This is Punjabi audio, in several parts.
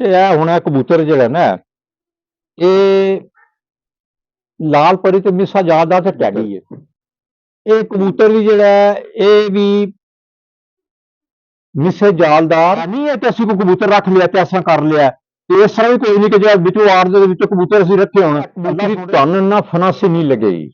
ਇਹ ਹੁਣ ਇਹ ਕਬੂਤਰ ਜਿਹੜਾ ਨਾ ਇਹ ਲਾਲ ਪਰੀ ਤੇ ਮਿਸਾ ਜਾਦਾ ਤੇ ਟੈਡੀ ਹੈ। ਇਹ ਕਬੂਤਰ ਵੀ ਜਿਹੜਾ ਇਹ ਵੀ ਮਿਸੇ ਜਾਲਦਾਰ ਨਹੀਂ ਹੈ ਕਿ ਅਸੀਂ ਕੋਈ ਕਬੂਤਰ ਰੱਖ ਲਿਆ ਤੇ ਅਸਾਂ ਕਰ ਲਿਆ ਤੇ ਇਸ ਤਰ੍ਹਾਂ ਵੀ ਕੋਈ ਨਹੀਂ ਕਿ ਜਿਹੜਾ ਵਿੱਚੋਂ ਆੜ ਦੇ ਵਿੱਚ ਕਬੂਤਰ ਅਸੀਂ ਰੱਖੇ ਹੋਣ ਤੁਹਾਨੂੰ ਨਾ ਫਨਾਸੀ ਨਹੀਂ ਲੱਗੇਗੀ।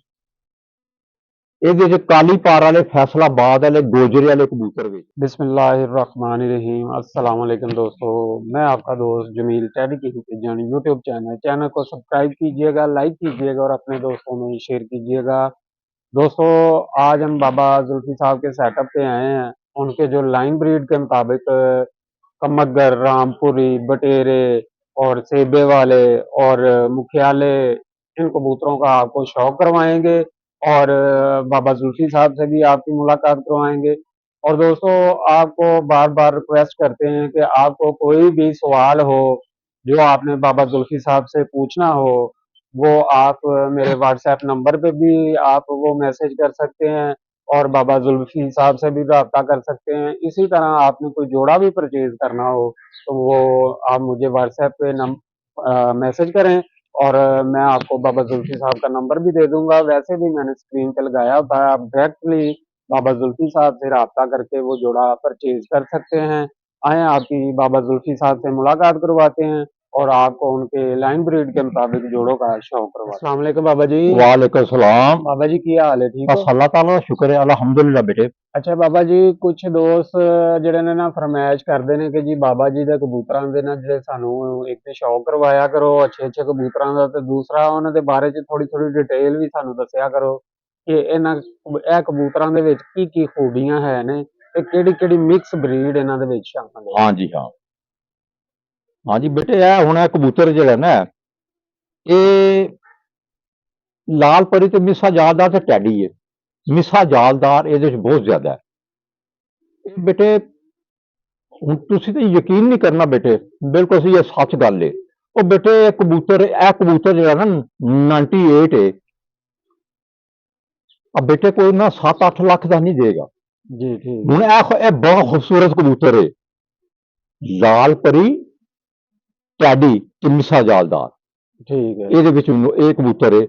ਇਹਦੇ ਚ ਕਾਲੀ ਪਾਰ वाले फैसलाबाद वाले गोजरे वाले कबूतर भी। बिस्मिल्लाहिर्रहमानिर्रहीम अस्सलाम वालेकुम दोस्तों, मैं आपका दोस्त जमील टेडी की जानी यूट्यूब चैनल को सब्सक्राइब कीजिएगा, लाइक कीजिएगा और अपने दोस्तों में शेयर कीजिएगा। दोस्तों आज हम बाबा जुल्फी साहब के सेटअप पे आए हैं। उनके जो लाइन ब्रीड के मुताबिक कमगर, रामपुरी, बटेरे और सेबे वाले और मुखियाले इन कबूतरों का आपको शौक करवाएंगे और बाबा जुल्फी साहब से भी आपकी मुलाकात करवाएंगे। और दोस्तों आपको बार बार रिक्वेस्ट करते हैं कि आपको कोई भी सवाल हो जो आपने बाबा जुल्फी साहब से पूछना हो वो आप मेरे व्हाट्सएप नंबर पे भी आप वो मैसेज कर सकते हैं और बाबा जुल्फी साहब से भी रब्ता कर सकते हैं। इसी तरह आपने कोई जोड़ा भी परचेज करना हो तो वो आप मुझे व्हाट्सएप पे मैसेज करें और मैं आपको बाबा जुल्फी साहब का नंबर भी दे दूंगा। वैसे भी मैंने स्क्रीन पे लगाया होता है, आप डायरेक्टली बाबा जुल्फी साहब से रब्ता करके वो जोड़ा परचेज कर सकते हैं। आए आपकी बाबा जुल्फी साहब से मुलाकात करवाते हैं और आपको उनके लाइन ब्रीड के मुताबिक जोड़ों का शौक करवाते हैं। अस्सलाम वालेकुम बाबा जी। वालेकुम सलाम। बाबा जी की हाल है? ठीक बस हो? अल्लाह ताला का शुक्र है, अल्हम्दुलिल्लाह बेटे। अच्छा बाबा जी, कुछ दोस्त ਜਿਹੜੇ ਨੇ ਨਾ ਫਰਮਾਇਸ਼ ਕਰਦੇ ਨੇ ਕਿ ਜੀ ਬਾਬਾ ਜੀ ਦੇ ਕਬੂਤਰਾਂ ਦੇ ਨਾ ਜਿਹੜੇ ਸਾਨੂੰ ਇੱਕ ਤੇ ਸ਼ੌਕ ਕਰਵਾਇਆ ਕਰੋ ਅੱਛੇ ਕਬੂਤਰਾਂ ਦਾ, ਤੇ ਦੂਸਰਾ ਉਹਨਾਂ ਦੇ ਬਾਰੇ ਚ ਥੋੜੀ ਡਿਟੇਲ ਵੀ ਸਾਨੂੰ ਦੱਸਿਆ ਕਰੋ ਕਿ ਇਹ ਕਬੂਤਰਾਂ ਦੇ ਵਿੱਚ ਕੀ ਖੂਬੀਆਂ ਹੈ ਨੇ ਤੇ ਕਿਹੜੀ ਮਿਕਸ ਬਰੀਡ ਇਹਨਾਂ ਦੇ ਵਿੱਚ ਸ਼ਾਮਲ ਹੈ। हाँ जी हाँ हाँ जी बेटे, ਇਹ ਹੁਣ ਇਹ ਕਬੂਤਰ ਜਿਹੜਾ ਨਾ ਇਹ ਲਾਲ ਪਰੀ ਤੇ ਮਿਸਾ ਜਾਲਦਾਰ ਤੇ ਟੈਡੀ ਹੈ। ਮਿਸਾ ਜਾਲਦਾਰ ਇਹਦੇ ਵਿੱਚ ਬਹੁਤ ਜ਼ਿਆਦਾ ਹੈ। ਇਹ ਬੇਟੇ ਹੁਣ ਤੁਸੀਂ ਤੇ ਯਕੀਨ ਨਹੀਂ ਕਰਨਾ ਬੇਟੇ, ਬਿਲਕੁਲ ਸਹੀ ਇਹ ਸੱਚ ਗੱਲ ਹੈ। ਉਹ ਬੇਟੇ ਇਹ ਕਬੂਤਰ ਜਿਹੜਾ ਨਾ 98 ਹੈ अब बेटे कोई ना 7-8 लाख का नहीं देगा जी ठीक। ਹੁਣ ਇਹ ਬਹੁਤ ਖੂਬਸੂਰਤ ਕਬੂਤਰ ਹੈ, ਲਾਲ ਪਰੀ ਟੈਡੀ ਤੇ ਮਿਸਾ ਜਾਲਦਾਰ। ਠੀਕ ਹੈ। ਇਹਦੇ ਵਿੱਚ ਇਹ ਕਬੂਤਰ ਹੈ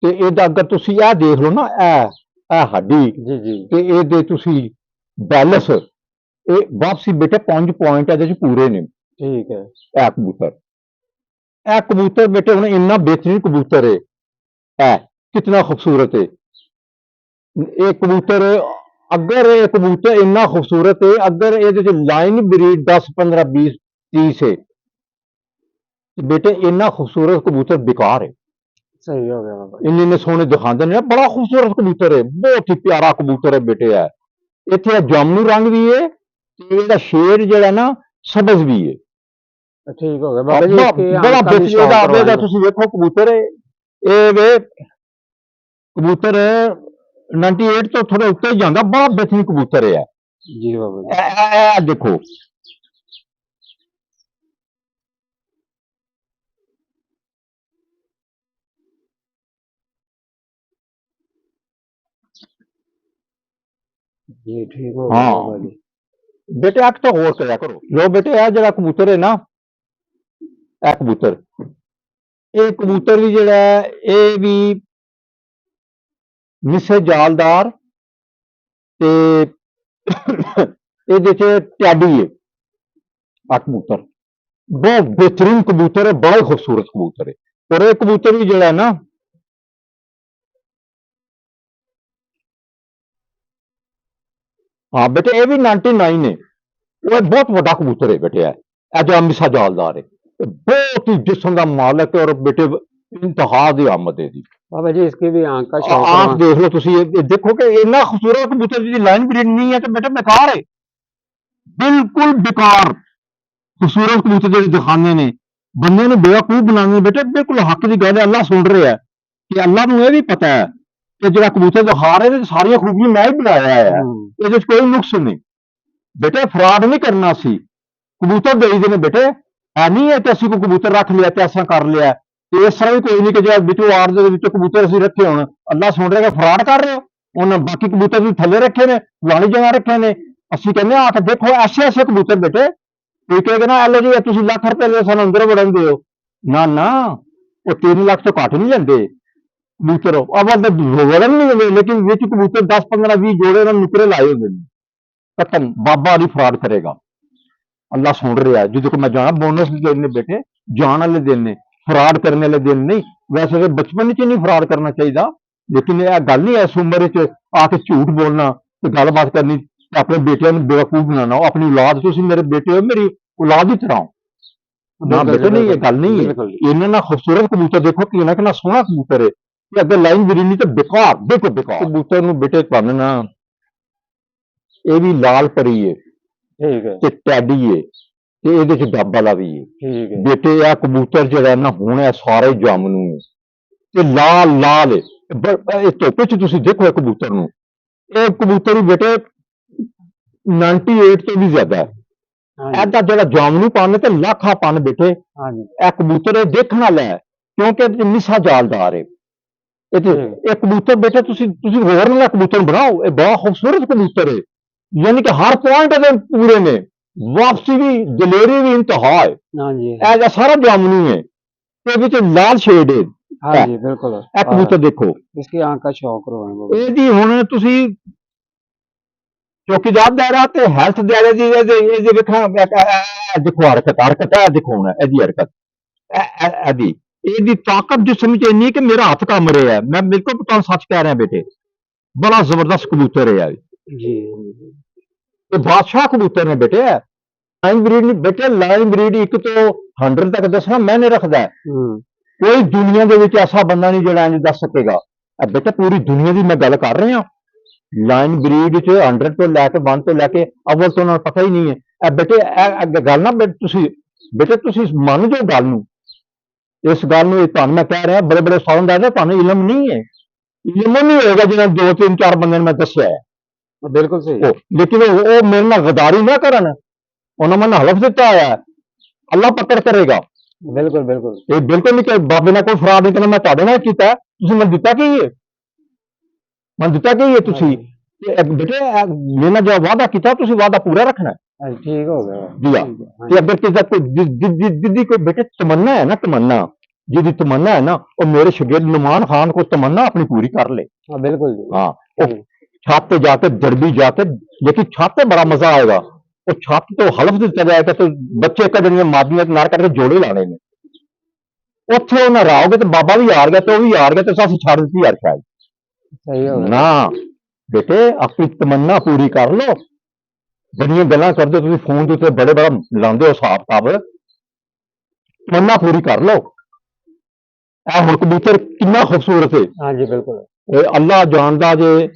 ਤੇ ਇਹਦਾ ਅਗਰ ਤੁਸੀਂ ਇਹ ਦੇਖ ਲਓ ਨਾ ਇਹ ਹੱਡੀ ਜੀ ਜੀ ਤੇ ਇਹਦੇ ਤੁਸੀਂ ਬੈਲੈਂਸ ਇਹ ਵਾਪਸੀ ਬੇਟੇ 5 ਪੁਆਇੰਟ ਇਹਦੇ ਚ ਪੂਰੇ ਨੇ। ਠੀਕ ਹੈ। ਇਹ ਕਬੂਤਰ ਬੇਟੇ ਹੁਣ ਇੰਨਾ ਬਿਹਤਰੀਨ ਕਬੂਤਰ ਹੈ, ਇਹ ਕਿੰਨਾ ਖੂਬਸੂਰਤ ਹੈ ਇਹ ਕਬੂਤਰ। अगर ये कबूतर इन्ना खूबसूरत है, अगर ये लाइन ब्रीड 10 15 20 30 है बेटे इन्ना खूबसूरत कबूतर बेकार है। सही हो गया बाबा। इन्ने सोने दिखाते हैं, बड़ा खूबसूरत कबूतर है, बहुत ही प्यारा कबूतर है बेटे। है इतने जामनू रंग भी है ते शेर जड़ा ना सबज भी है। ठीक हो गया बाबा जी। बड़ा बेहतरीन तुसी देखो कबूतर है ये वे कबूतर 98 तो थोड़े उत्ते ही जाता, बड़ा बेहतरीन कबूतर है जी बाबा। देखो जी ठीक हो हाँ बेटे अक तो होर करा करो लो बेटे। यह जरा कबूतर है ना यह कबूतर भी जड़ा ये भी मिसे जालदार ते टैडी है। कबूतर बहुत बेहतरीन कबूतर है, बड़ा ही खूबसूरत कबूतर है। और ये कबूतर भी जड़ा है ना हाँ बेटे ये भी 99 है, वो बहुत बड़ा कबूतर है बेटे। है जो मिसा जालदार है, बहुत ही जिस्म का मालक है और बेटे इंतहा दी आमद है जी। बाबा जी इसकी भी आंख का शौक आंख देख लो तुसी, देखो कि इन्ना खूबसूरत कबूतर जी लाइन ब्रीड नहीं है तो बेटे बेकार है, बिल्कुल बेकार। खूबसूरत कबूतर जो दिखाने ने बंदे ने बेवकूफ बनाने बेटे, बिल्कुल हक की गल है। अल्लाह सुन रहा है कि अल्लाह को यह भी पता है कि जो कबूतर दिखा रहे हैं सारिया खूबियां मैं ही बनाया है, ये कोई नुक्स नहीं बेटे। फ्रॉड नहीं करना सी, कबूतर देईदे ने बेटे। है नहीं है कि असं कोई कबूतर रख लिया तो ऐसा कर लिया तो इस तरह भी कोई नहीं कि जो बिचों आड़ दे कबूतर असं रखे हो। अल्लाह सुन रहा है फ्रॉड कर रहे हो, उन्हें बाकी कबूतर भी थले रखे ने, फलानी जगह रखे ने। असं कहने आके देखो ऐसे कबूतर बेटे ਕੋਈ ਕਹੇਗਾ ਨਾ ਐਲੋ ਜੀ ਤੁਸੀਂ ਲੱਖ ਰੁਪਏ ਦੇ ਸਾਨੂੰ ਅੰਦਰ ਵੜਨ ਦਿਓ, ਨਾ ਨਾ, ਉਹ 3 ਲੱਖ ਤੋਂ ਘੱਟ ਨਹੀਂ ਲੈਂਦੇ ਕਬੂਤਰ, ਅਵਲ ਤਾਂ ਵੜਨ ਨਹੀਂ ਦਿੰਦੇ, ਲੇਕਿਨ ਵਿੱਚ ਕਬੂਤਰ 10 15 20 ਜੋੜੇ ਨਾਲ ਨੁਕਰੇ ਲਾਏ ਹੁੰਦੇ ਨੇ। ਖਤਮ, ਬਾਬਾ ਨਹੀਂ ਫਰਾਡ ਕਰੇਗਾ। ਅੱਲਾ ਸੁਣ ਰਿਹਾ, ਜਦੋਂ ਮੈਂ ਜਾਣਾ ਬੋਨਸ ਦਿਨ ਨੇ ਬੇਟੇ, ਜਾਣ ਵਾਲੇ ਦਿਨ ਨੇ, ਫਰਾਡ ਕਰਨ ਵਾਲੇ ਦਿਨ ਨਹੀਂ। ਵੈਸੇ ਤਾਂ ਬਚਪਨ 'ਚ ਨਹੀਂ ਫਰਾਡ ਕਰਨਾ ਚਾਹੀਦਾ, ਲੇਕਿਨ ਇਹ ਗੱਲ ਨਹੀਂ ਇਸ ਉਮਰ 'ਚ ਆ ਕੇ ਝੂਠ ਬੋਲਣਾ ਤੇ ਗੱਲਬਾਤ ਕਰਨੀ ਤੇ ਆਪਣੇ ਬੇਟਿਆਂ ਨੂੰ ਬੇਵਕੂਫ ਬਣਾਉਣਾ। ਉਹ ਆਪਣੀ ਔਲਾਦ, ਤੁਸੀਂ ਮੇਰੇ ਬੇਟੇ ਹੋ, ਮੇਰੀ ਔਲਾਦ ਦੀ ਤਰ੍ਹਾਂ ਹੋ। ਨਾ बिल्कुल जी, ਬੇਟੇ, ਨਹੀਂ, ਇਹ ਗੱਲ ਨਹੀਂ ਹੈ। बिल्कुल जी। ਇਹਨਾਂ ਨਾਲ ਖੂਬਸੂਰਤ ਕਬੂਤਰ ਦੇਖੋ ਕਿੰਨਾ ਸੋਹਣਾ ਕਬੂਤਰ ਹੈ, ਤੇ ਅੱਗੇ ਲਾਈਨ ਬਿਰਨੀ ਤੇ ਬੇਕਾਰ, ਬਿਲਕੁਲ ਬੇਕਾਰ ਕਬੂਤਰ ਨੂੰ ਬੇਟੇ ਤੁਹਾਨੂੰ ਨਾ, ਇਹ ਵੀ ਲਾਲ ਪਰੀ ਹੈ ठीक है, ਤੇ ਟੈਡੀ ਹੈ ਤੇ ਇਹਦੇ ਚ ਡੱਬ ਵਾਲਾ ਵੀ ਹੈ। ठीक है। ਬੇਟੇ ਇਹ ਕਬੂਤਰ ਜਿਹੜਾ ਨਾ ਹੁਣ ਇਹ ਸਾਰੇ ਜਾਮਨੂ ਹੈ ਤੇ ਲਾਲ ਲਾਲ ਹੈ। ਇਹ ਧੁੱਪ ਚ ਤੁਸੀਂ ਦੇਖੋ ਇਹ ਕਬੂਤਰ ਨੂੰ, ਇਹ ਕਬੂਤਰ ਹੀ ਬੇਟੇ 98 ਤੋਂ ਵੀ ਜ਼ਿਆਦਾ ਹੈ। हाँ जी, ਇਹਦਾ ਜਿਹੜਾ ਜਾਮਨੂ ਪਨ ਤੇ ਲੱਖਾਂ ਪਨ ਬੇਟੇ, हाँ जी, ਇਹ ਕਬੂਤਰ ਇਹ ਦੇਖਣ ਵਾਲਾ ਹੈ, ਕਿਉਂਕਿ ਇਹ ਨਿਸਾ ਜਾਲਦਾਰ ਹੈ। ਇਹ ਕਬੂਤਰ ਬੇਟੇ ਤੁਸੀਂ ਹੋਰ ਨਾਲ ਕਬੂਤਰ ਬਣਾਓ, ਇਹ ਬੜਾ ਖੂਬਸੂਰਤ ਕਬੂਤਰ ਹੈ, ਯਾਨੀ ਕਿ ਹਰ ਪੁਆਇੰਟ ਦੇ ਪੂਰੇ ਨੇ, ਵਾਪਸੀ ਵੀ, ਦਲੇਰੀ ਵੀ ਇੰਤਹਾ ਹੈ। हाँ जी, ਇਹ ਸਾਰਾ ਜਾਮਨੂ ਹੈ ਤੇ ਵਿੱਚ ਲਾਲ ਸ਼ੇਡ ਹੈ। हाँ जी, बिल्कुल। ਇਹ ਕਬੂਤਰ ਦੇਖੋ, इसकी आंख का शौक रो है वो। ਇਹਦੀ ਹੁਣ ਤੁਸੀਂ ਚੌਕੀਦਾਰ ਦਾਇਰਾ ਤੇ ਹੈਲਥ ਦਾਇਰੇ ਦੀ ਇਹਦੇ ਵੇਖਣਾ, ਦੇਖੋ ਹਰਕਤ ਹੈ, ਦੇਖੋ ਹੁਣ ਇਹਦੀ ਹਰਕਤ, ਇਹਦੀ ਇਹਦੀ ਤਾਕਤ ਜਿਸਮ ਚ ਇੰਨੀ ਕਿ ਮੇਰਾ ਹੱਥ ਕੰਬ ਰਿਹਾ ਹੈ। ਮੈਂ ਬਿਲਕੁਲ ਤੁਹਾਨੂੰ ਸੱਚ ਕਹਿ ਰਿਹਾ ਬੇਟੇ, ਬੜਾ ਜ਼ਬਰਦਸਤ ਕਬੂਤਰ ਹੈ ਇਹ। जी, ਇਹ ਬਾਦਸ਼ਾਹ ਕਬੂਤਰ ਨੇ ਬੇਟੇ। ਲਾਈਨ ਬਰੀਡ ਨਹੀਂ ਬੇਟੇ, ਲਾਈਨ ਬਰੀਡ 1 ਤੋਂ 100 ਤੱਕ ਦੱਸਣਾ ਮੈਨੇ ਰੱਖਦਾ ਹੈ। ਕੋਈ ਦੁਨੀਆ ਦੇ ਵਿੱਚ ਐਸਾ ਬੰਦਾ ਨਹੀਂ ਜਿਹੜਾ ਇੰਜ ਦੱਸ ਸਕੇਗਾ। ਇਹ ਬੇਟਾ ਪੂਰੀ ਦੁਨੀਆ ਦੀ ਮੈਂ ਗੱਲ ਕਰ ਰਿਹਾ। ਲਾਈਨ ਬਰੀਡ ਚ 100 ਤੋਂ ਲੈ ਕੇ 1 ਤੋਂ ਲੈ ਕੇ ਅਵਲ ਤੋਂ ਨਾਲ ਪਤਾ ਹੀ ਨਹੀਂ ਹੈ। ਇਹ ਬੇਟੇ ਇਹ ਗੱਲ ਨਾ ਬੇਟੇ ਤੁਸੀਂ ਮੰਨ ਜਾਓ ਗੱਲ ਨੂੰ, ਇਸ ਗੱਲ ਨੂੰ ਤੁਹਾਨੂੰ ਮੈਂ ਕਹਿ ਰਿਹਾ, ਬੜੇ ਬੜੇ ਸਾਊਂਡ ਆਏ, ਤੁਹਾਨੂੰ ਇਲਮ ਨਹੀਂ ਹੈ। ਇਲਮ ਨਹੀਂ ਹੋਏਗਾ ਜਿਹਨਾਂ 2 3 4 ਬੰਦਿਆਂ ਨੂੰ ਮੈਂ ਦੱਸਿਆ ਹੈ। बिल्कुल सही। ਲੇਕਿਨ ਉਹ ਮੇਰੇ ਨਾਲ ਗਦਾਰੀ ਨਾ ਕਰਨ, ਉਹਨਾਂ ਮੈਨੂੰ ਹਲਫ ਦਿੱਤਾ ਹੋਇਆ ਹੈ, ਅੱਲਾ ਪਕੜ ਕਰੇਗਾ। बिल्कुल, बिल्कुल। ਇਹ ਬਿਲਕੁਲ ਨਹੀਂ ਕਿ ਬਾਬੇ ਨਾਲ ਕੋਈ ਫਰਾਡ ਨਹੀਂ ਕਰਨਾ। ਮੈਂ ਤੁਹਾਡੇ ਨਾਲ ਕੀਤਾ, ਤੁਸੀਂ ਮੈਨੂੰ ਦਿੱਤਾ ਕੀ ਹੈ? ਮੈਨੂੰ ਦਿੱਤਾ ਕੀ ਹੈ ਤੁਸੀਂ? ਬੇਟੇ ਮੇਰੇ ਨਾਲ ਜੋ ਵਾਅਦਾ ਕੀਤਾ, ਤੁਸੀਂ ਵਾਅਦਾ ਪੂਰਾ ਰੱਖਣਾ ਹੈ। हाँ, ठीक हो गया। दिया हाँ कि अगर किसी कोई जिद्दी कोई बेटे तमन्ना है ना, तमन्ना जिदी तमन्ना है ना, वो मेरे शगिर्द नुमान खान को तमन्ना अपनी पूरी कर ले। हाँ, बिल्कुल जी। हाँ, वो छत पे जाके दरबी जाके, लेकिन छत पे बड़ा मजा आएगा। वो छत तो हलफ दिता जाएगा तो बच्चे एक दिन मादियां नार करके जोड़े लाने ने, ਉੱਥੇ ਉਹਨਾਂ ਰਾਓਗੇ ਤੇ ਬਾਬਾ ਵੀ ਹਾਰ ਗਿਆ ਤੇ ਉਹ ਵੀ ਹਾਰ ਗਿਆ ਤੇ ਸਾਸੀ ਛੱਡ ਦਿੱਤੀ ਯਾਰ ਸ਼ਾਇਦ। सही हो गया। ਨਾ ਬੇਟੇ ਆਪਣੀ ਤਮੰਨਾ ਪੂਰੀ ਕਰ ਲਓ। ਬੜੀਆਂ ਗੱਲਾਂ ਕਰਦੇ ਹੋ ਤੁਸੀਂ ਫੋਨ ਦੇ ਉੱਤੇ, ਬੜੇ ਬੜਾ ਲਾਉਂਦੇ ਹੋ ਹਿਸਾਬ ਕਿਤਾਬ, ਤਮੰਨਾ ਪੂਰੀ ਕਰ ਲਓ। ਇਹ ਹੁਣ ਕਬੂਤਰ ਕਿੰਨਾ ਖੂਬਸੂਰਤ ਹੈ। हाँ जी, बिल्कुल। ਇਹ ਅੱਲਾ ਜਾਣਦਾ ਜੇ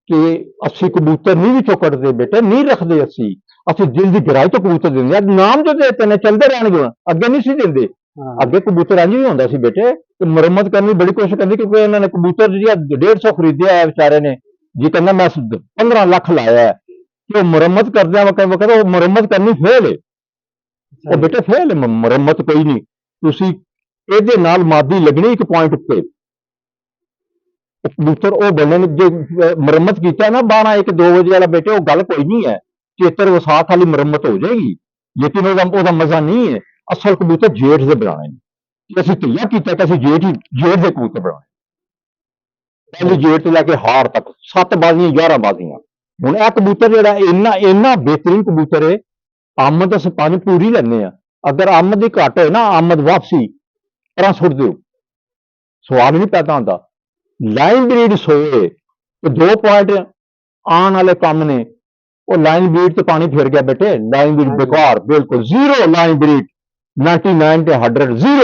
ਕਿ ਅਸੀਂ ਕਬੂਤਰ ਨਹੀਂ ਵਿੱਚੋਂ ਕੱਢਦੇ ਬੇਟੇ, ਨਹੀਂ ਰੱਖਦੇ ਅਸੀਂ ਦਿਲ ਦੀ ਗਹਿਰਾਈ ਤੋਂ ਕਬੂਤਰ ਦਿੰਦੇ ਆ। ਨਾਮ ਜੋ ਦੇਤੇ ਨੇ ਚੱਲਦੇ ਰਹਿਣਗੇ, ਅੱਗੇ ਨਹੀਂ ਸੀ ਦਿੰਦੇ। हाँ, ਅੱਗੇ ਕਬੂਤਰ ਇੰਝ ਵੀ ਹੁੰਦਾ ਸੀ ਬੇਟੇ, ਤੇ ਮੁਰੰਮਤ ਕਰਨੀ ਬੜੀ ਕੋਸ਼ਿਸ਼ ਕਰਨੀ, ਕਿਉਂਕਿ ਇਹਨਾਂ ਨੇ ਕਬੂਤਰ ਜੀ 150 ਖਰੀਦਿਆ ਹੈ ਵਿਚਾਰੇ ਨੇ ਜੀ, ਕਹਿੰਦਾ ਮੈਂ 15 ਲੱਖ ਲਾਇਆ ਹੈ, ਕਿ ਉਹ ਮੁਰੰਮਤ ਕਰਦਿਆਂ ਵਕਤ ਉਹ ਮੁਰੰਮਤ ਕਰਨੀ ਫੇਲ ਹੈ। ਉਹ ਬੇਟੇ ਫੇਲ ਹੈ, ਮੁਰੰਮਤ ਕੋਈ ਨਹੀਂ। ਤੁਸੀਂ ਇਹਦੇ ਨਾਲ ਮਾਦੀ ਲੱਗਣੀ ਇੱਕ ਪੁਆਇੰਟ ਉੱਤੇ, ਕਬੂਤਰ ਉਹ ਬਣਨੇ ਨੇ। ਜੇ ਮੁਰੰਮਤ ਕੀਤਾ ਨਾ 12 1 2 ਵਜੇ ਵਾਲਾ ਬੇਟੇ, ਉਹ ਗੱਲ ਕੋਈ ਨਹੀਂ ਹੈ। ਚੇਤਰ ਵਿਸਾਖ ਵਾਲੀ ਮੁਰੰਮਤ ਹੋ ਜਾਏਗੀ, ਲੇਕਿਨ ਉਹਦਾ ਮਜ਼ਾ ਨਹੀਂ ਹੈ। ਅਸਲ ਕਬੂਤਰ ਜੇਠ ਦੇ ਬਣਾਉਣੇ ਨੇ, ਕਿ ਅਸੀਂ ਧੀਆ ਕੀਤਾ ਕਿ ਅਸੀਂ ਜੇਠ ਦੇ ਕਬੂਤਰ ਬਣਾਉਣੇ। ਪਹਿਲੀ ਜੇਠ ਤੋਂ ਲੈ ਕੇ ਹਾਰ ਤੱਕ 7 ਬਾਜ਼ੀਆਂ 11 ਬਾਜ਼ੀਆਂ। ਹੁਣ ਇਹ ਕਬੂਤਰ ਜਿਹੜਾ ਇੰਨਾ ਬਿਹਤਰੀਨ ਕਬੂਤਰ ਹੈ, ਆਮਦ ਅਸੀਂ ਪਾਣੀ ਪੂਰੀ ਲੈਂਦੇ ਆ। ਅਗਰ ਆਮਦ ਦੀ ਘੱਟ ਹੋਏ ਨਾ, ਆਮਦ ਵਾਪਸੀ ਤਰ੍ਹਾਂ ਸੁੱਟ ਦਿਓ, ਸਵਾਲ ਨਹੀਂ ਪੈਦਾ ਹੁੰਦਾ। ਲਾਈਨ ਬਰੀਡ ਸੋਏ ਤੇ 2 ਪੁਆਇੰਟ ਆਉਣ ਵਾਲੇ ਕੰਮ ਨੇ। ਉਹ ਲਾਈਨ ਬਰੀਡ ਤੇ ਪਾਣੀ ਫਿਰ ਗਿਆ ਬੇਟੇ, ਲਾਈਨ ਬਰੀਡ बेकार, बिल्कुल जीरो। लाइन ब्रीड 99 ਤੇ 100 ਜ਼ੀਰੋ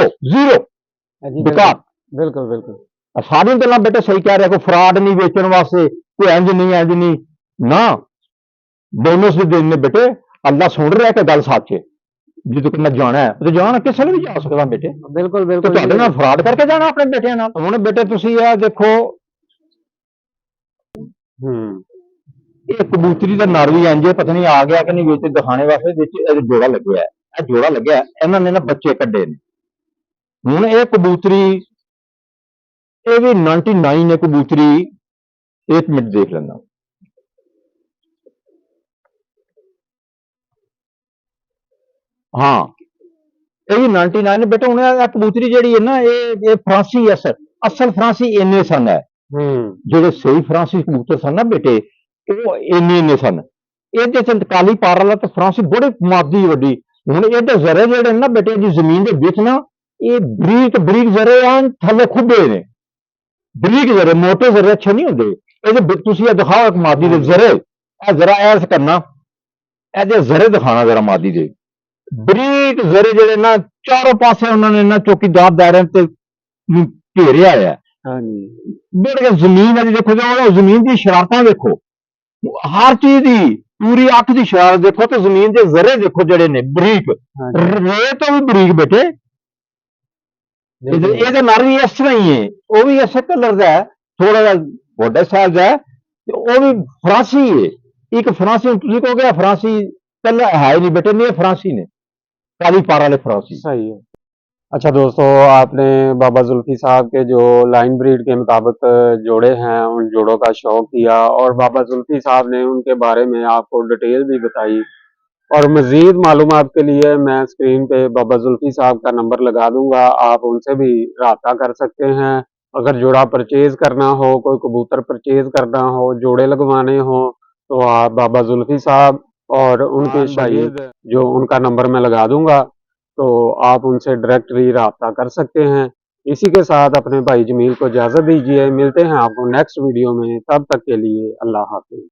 हाँ जी, बेकार। बिल्कुल, बिल्कुल। ਸਾਰੀਆਂ ਗੱਲਾਂ ਬੇਟੇ ਸਹੀ ਕਹਿ ਰਿਹਾ, ਕੋਈ ਫਰਾਡ ਨਹੀਂ ਵੇਚਣ ਵਾਸਤੇ, ਕੋਈ ਇੰਜ ਨਹੀਂ ਨਾ। ਬੋਨਸ ਦੇ ਦਿਨ ਨੇ ਬੇਟੇ, ਅੱਲਾ ਸੁਣ ਰਿਹਾ ਕਿ ਗੱਲ ਸੱਚ ਹੈ। ਜਦੋਂ ਕਿ ਮੈਂ ਜਾਣਾ ਹੈ ਤੇ ਜਾਣਾ ਕਿਸੇ ਨੂੰ ਵੀ ਜਾ ਸਕਦਾ ਬੇਟੇ, बिल्कुल, ਤੇ बिल्कुल ਤੁਹਾਡੇ जी। ਨਾਲ ਫਰਾਡ ਕਰਕੇ ਜਾਣਾ ਆਪਣੇ ਬੇਟਿਆਂ ਨਾਲ। ਹੁਣ ਬੇਟੇ ਤੁਸੀਂ ਇਹ ਦੇਖੋ, ਇਹ ਕਬੂਤਰੀ ਦਾ ਨਰ ਵੀ ਇੰਜ ਪਤਾ ਨਹੀਂ ਆ ਗਿਆ ਕਿ ਨਹੀਂ ਵਿੱਚ ਦਿਖਾਣੇ ਵਾਸਤੇ, ਵਿੱਚ ਇਹ ਜੋੜਾ ਲੱਗਿਆ ਹੈ। ਇਹ ਜੋੜਾ ਲੱਗਿਆ, ਇਹਨਾਂ ਨੇ ਨਾ ਬੱਚੇ ਕੱਢੇ ਨੇ। ਹੁਣ ਇਹ ਕਬੂਤਰੀ, ਇਹ ਵੀ 99 ਹੈ ਕਬੂਤਰੀ। 1 ਮਿੰਟ ਦੇਖ ਲੈਂਦਾ। हाँ ਇਹ ਵੀ 99 ਬੇਟਾ ਹੁਣ ਇਹ ਕਬੂਤਰੀ ਜਿਹੜੀ ਹੈ ਨਾ ਇਹ ਫਰਾਂਸੀ ਅਸਲ ਫਰਾਂਸੀ ਇੰਨੇ ਸਨ ਹੈ ਜਿਹੜੇ ਸਹੀ ਫਰਾਂਸੀ ਕਬੂਤਰ ਸਨ ਨਾ ਬੇਟੇ ਉਹ ਇੰਨੇ ਸਨ ਇਹਦੇ ਚ ਕਾਲੀ ਪਾਰ ਵਾਲਾ ਤੇ ਫਰਾਂਸੀ ਬੜੇ ਮਾਦੀ ਵੱਡੀ ਹੁਣ ਇਹਦੇ ਜ਼ਰੇ ਜਿਹੜੇ ਨੇ ਨਾ ਬੇਟੇ ਦੀ ਜ਼ਮੀਨ ਦੇ ਵਿੱਚ ਨਾ ਇਹ ਬਰੀਕ ਬਰੀਕ ਜ਼ਰੇ ਆਣ ਥੱਲੇ ਖੁੱਬੇ ਨੇ ਬਰੀਕ ਜ਼ਰੇ ਮੋਟੇ ਜ਼ਰੇ ਅੱਛੇ ਨਹੀਂ ਹੁੰਦੇ ਇਹਦੇ ਤੁਸੀਂ ਇਹ ਦਿਖਾਓ ਇੱਕ ਮਾਦੀ ਦੇ ਜ਼ਰੇ ਇਹ ਜ਼ਰਾ ਐਸ ਕਰਨਾ ਇਹਦੇ ਜ਼ਰੇ ਦਿਖਾਣਾ ਜ਼ਰਾ ਮਾਦੀ ਦੇ ਬਰੀਕ ਜ਼ਰੇ ਜਿਹੜੇ ਨਾ ਚਾਰੋਂ ਪਾਸੇ ਉਹਨਾਂ ਨੇ ਨਾ ਚੌਕੀਦਾਰ ਦਾਇਰਿਆਂ ਤੇ ਨੂੰ ਘੇਰਿਆ ਹੈ हाँ जी ਬੇਟੇ ਜ਼ਮੀਨ ਹੈ ਦੇਖੋ ਤੇ ਉਹ ਜ਼ਮੀਨ ਦੀ ਸ਼ਰਾਰਤਾਂ ਦੇਖੋ ਹਰ ਚੀਜ਼ ਦੀ ਪੂਰੀ ਅੱਖ ਦੀ ਸ਼ਰਾਰਤ ਦੇਖੋ ਤੇ ਜ਼ਮੀਨ ਦੇ ਜ਼ਰੇ ਦੇਖੋ ਜਿਹੜੇ ਨੇ ਬਰੀਕ हाँ जी ਰੇਤ ਤੋਂ ਵੀ ਬਰੀਕ ਬੇਟੇ ਇਹਦੇ ਨਾਲ ਵੀ ਇਸ ਤਰ੍ਹਾਂ ਹੀ ਹੈ ਉਹ ਵੀ ਇਸੇ ਕਲਰ ਦਾ ਹੈ ਥੋੜਾ ਜਿਹਾ ਵੱਡਾ ਸਾਈਜ਼ ਦਾ ਹੈ ਤੇ ਉਹ ਵੀ ਫਰਾਂਸੀ ਹੈ ਇੱਕ ਫਰਾਂਸੀ ਹੁਣ ਤੁਸੀਂ ਕਹੋਗੇ ਫਰਾਂਸੀ ਪਹਿਲਾਂ ਹੈ ਹੀ ਨਹੀਂ ਬੇਟੇ ਨਹੀਂ ਇਹ ਫਰਾਂਸੀ ਨੇ काली पार वाले फरांसी सही है। अच्छा दोस्तों, आपने बाबा जुल्फी साहब के जो लाइन ब्रीड के मुताबिक जोड़े हैं उन जोड़ों का शौक किया और बाबा जुल्फी साहब ने उनके बारे में आपको डिटेल भी बताई और मज़ीद मालूमात के लिए मैं स्क्रीन पे बाबा जुल्फी साहब का नंबर लगा दूंगा, आप उनसे भी रब्ता कर सकते हैं। अगर जोड़ा परचेज करना हो, कोई कबूतर परचेज करना हो, जोड़े लगवाने हो तो आप बाबा जुल्फी साहब और उनके शागिर्द जो उनका नंबर मैं लगा दूंगा तो आप उनसे डायरेक्टली रब्ता कर सकते हैं। इसी के साथ अपने भाई जमील को इजाज़त दीजिए, मिलते हैं आपको नेक्स्ट वीडियो में, तब तक के लिए अल्लाह हाफ़िज़।